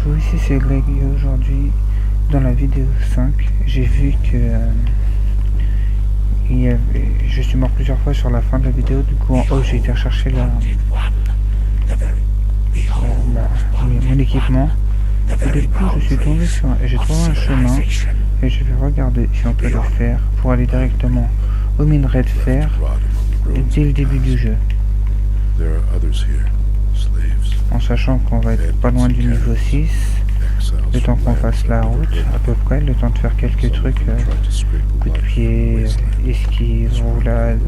Bonjour, ici c'est Greg et aujourd'hui dans la vidéo 5 j'ai vu que je suis mort plusieurs fois sur la fin de la vidéo. Du coup en haut j'ai été rechercher mon équipement et du coup je suis tombé sur j'ai trouvé un chemin et je vais regarder si on peut le faire pour aller directement au minerai de fer dès le début du jeu, en sachant qu'on va être pas loin du niveau 6, le temps qu'on fasse la route à peu près, le temps de faire quelques trucs, coup de pied, esquive, roulade,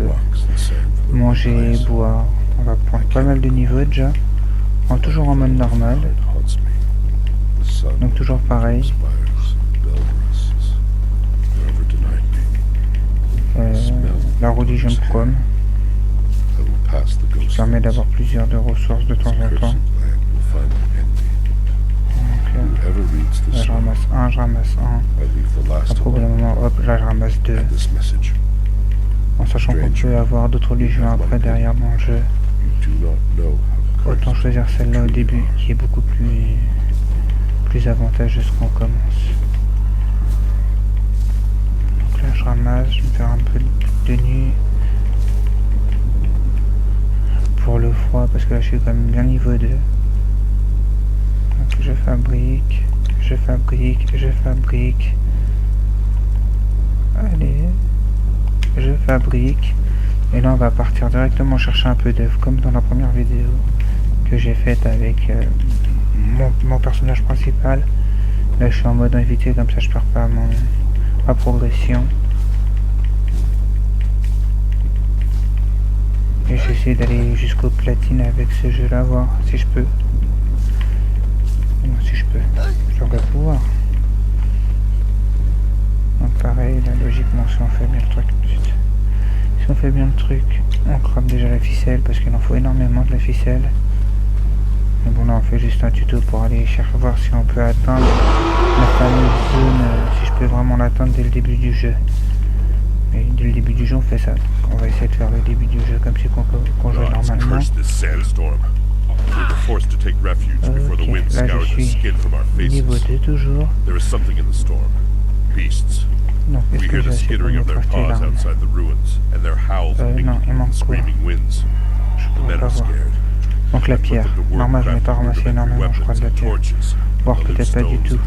manger, boire. On va prendre pas mal de niveaux déjà, toujours en mode normal, donc toujours pareil. La religion de Chrome qui permet d'avoir plusieurs de ressources de temps en temps. Donc, là je ramasse un, après au bout d'un moment hop là je ramasse 2, en sachant qu'on peut avoir d'autres religions après derrière dans le jeu. Autant choisir celle-là au début qui est beaucoup plus avantageuse quand on commence. Donc là je ramasse, je vais me faire un peu de tenue pour le froid parce que là je suis quand même bien niveau 2. Donc je fabrique. Allez, je fabrique. Et là on va partir directement chercher un peu d'œufs comme dans la première vidéo que j'ai faite avec mon personnage principal. Là je suis en mode invité, comme ça je perds pas ma progression. Et j'essaie d'aller jusqu'au platine avec ce jeu là, voir si je peux. Si je peux, je devrais pouvoir. Donc pareil, là logiquement si on fait bien le truc, on crame déjà la ficelle parce qu'il en faut énormément de la ficelle. Mais bon là on fait juste un tuto pour aller chercher voir si on peut atteindre la fameuse zone, si je peux vraiment l'atteindre dès le début du jeu. Mais dès le début du jeu on fait ça. Donc on va essayer de faire le début du jeu comme si qu'on jouait normalement. Ok, là je suis niveau 2 toujours. Donc est-ce que j'ai assez pour me crafter l'arme? Non, il manque quoi? Je pourrais pas voir. Donc la pierre. Normal, je n'ai pas ramassé énormément, je crois, de la pierre. Voire peut-être pas du tout.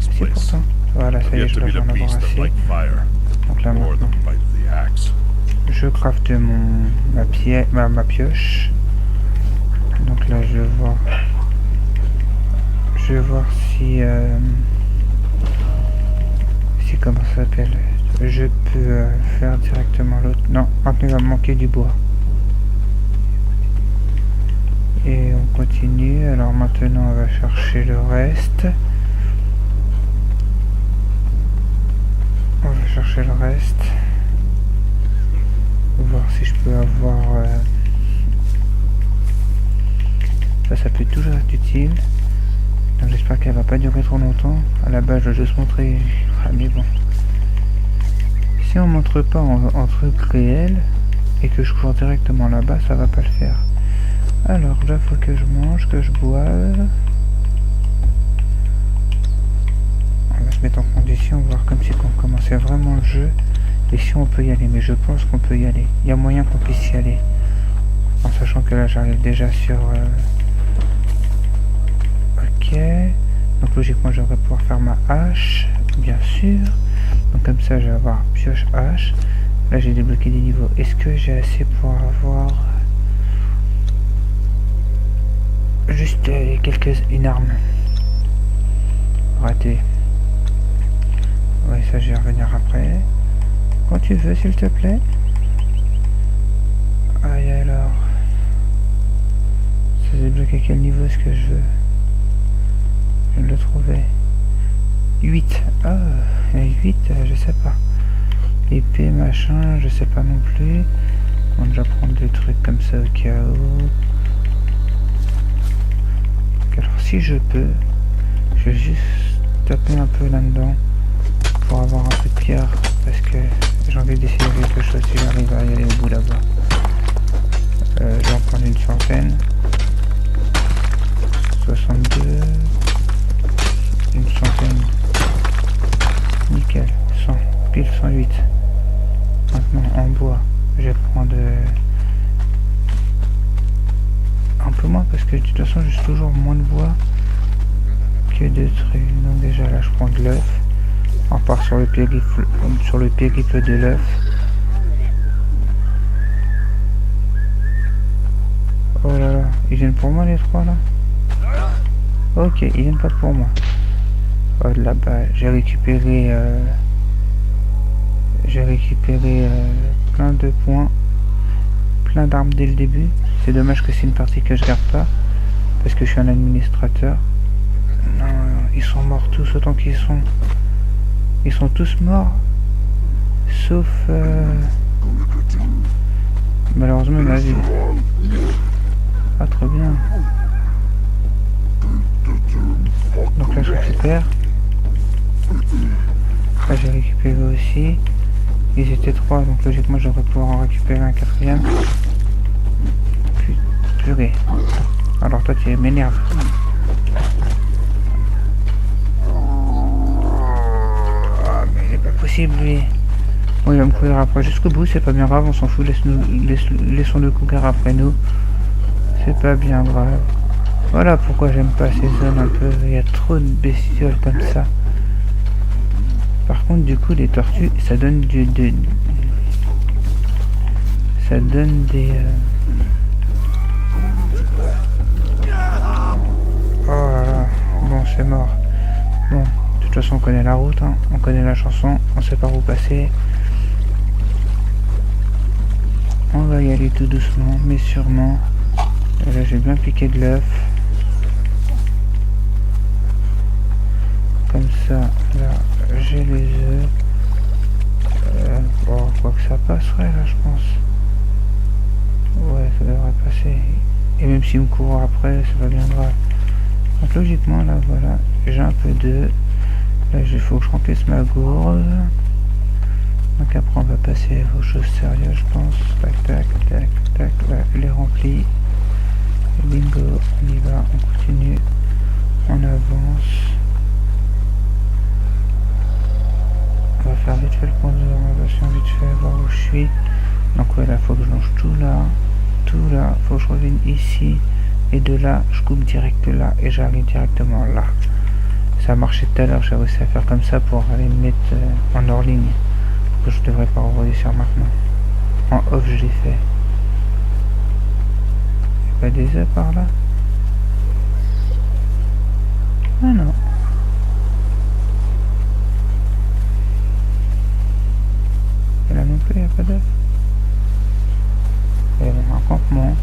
Si pourtant. Voilà, ça y est, je dois en avoir assez. Donc là maintenant, je crafte ma pioche. Donc là je vais voir si comment ça s'appelle, je peux faire directement l'autre. Non, maintenant il va me manquer du bois. Et on continue. Alors maintenant on va chercher le reste. Voir si je peux avoir ça peut toujours être utile. Donc j'espère qu'elle va pas durer trop longtemps. À la base je vais juste montrer, mais bon, si on montre pas en truc réel et que je cours directement là-bas, ça va pas le faire. Alors là faut que je mange, que je boive. On va se mettre en condition, voir comme si on commençait vraiment le jeu et si on peut y aller. Mais je pense qu'on peut y aller, il y a moyen qu'on puisse y aller, en sachant que là j'arrive déjà sur ok, donc logiquement je devrais pouvoir faire ma hache, bien sûr. Donc comme ça je vais avoir pioche hache. Là j'ai débloqué des niveaux. Est-ce que j'ai assez pour avoir juste une arme? Raté. Ouais, ça je vais revenir après. Quand tu veux s'il te plaît. Aïe, alors ça débloque à quel niveau est-ce que je veux? Je viens de le trouver. 8. Ah, 8, je sais pas. Épée, machin, je sais pas non plus. On va déjà prendre des trucs comme ça au cas où. Alors si je peux, je vais juste taper un peu là-dedans pour avoir un peu de pierre, parce que j'ai envie d'essayer quelque chose si j'arrive à y aller au bout là-bas. Je vais en prendre une centaine. 62. Une centaine. Nickel. 100. Pile 108. Maintenant en bois, je vais prendre un peu moins parce que de toute façon j'ai toujours moins de bois que de trucs. Donc déjà là je prends de l'œuf. On part sur le périple de l'œuf. Oh là là, ils viennent pour moi les trois là? Ok, ils viennent pas pour moi. Oh là-bas, j'ai récupéré plein de points, plein d'armes dès le début. C'est dommage que c'est une partie que je garde pas parce que je suis un administrateur. Non, ils sont morts tous autant qu'ils sont. Ils sont tous morts, sauf malheureusement ma vie. Ah très bien. Donc là je récupère. Là j'ai récupéré aussi. Ils étaient 3, donc logiquement je devrais pouvoir en récupérer un 4e. Purée. Alors toi tu m'énerves. Ah mais il est pas possible lui. Bon il va me courir après jusqu'au bout, c'est pas bien grave, on s'en fout, laissons-le courir après nous. C'est pas bien grave. Voilà pourquoi j'aime pas ces zones un peu, il y a trop de bestioles comme ça. Par contre du coup les tortues ça donne ça donne des oh là là, bon c'est mort. Bon, de toute façon on connaît la route, hein. On connaît la chanson, on sait par où passer. On va y aller tout doucement mais sûrement. Et là j'ai bien piqué de l'œuf. Comme ça, là j'ai les œufs. Bon, quoi que ça passerait là je pense. Ouais, ça devrait passer. Et même s'il me court après, c'est pas bien grave. Donc logiquement là voilà, j'ai un peu d'œufs. Là il faut que je remplisse ma gourde. Donc après on va passer aux choses sérieuses je pense. Tac tac tac tac, là il est rempli. Bingo, on y va, on continue. On avance. On va faire vite fait le point d'orientation, vite fait, voir où je suis. Donc voilà, faut que je longe tout là, faut que je revienne ici. Et de là, je coupe direct là et j'arrive directement là. Ça a marché tout à l'heure, j'ai réussi à faire comme ça pour aller me mettre en hors ligne. Que je devrais pas réussir maintenant. En off, je l'ai fait. Y'a pas des œufs par là? Ah non. Et là non plus, il n'y a pas d'œuf. Et bon, un campement.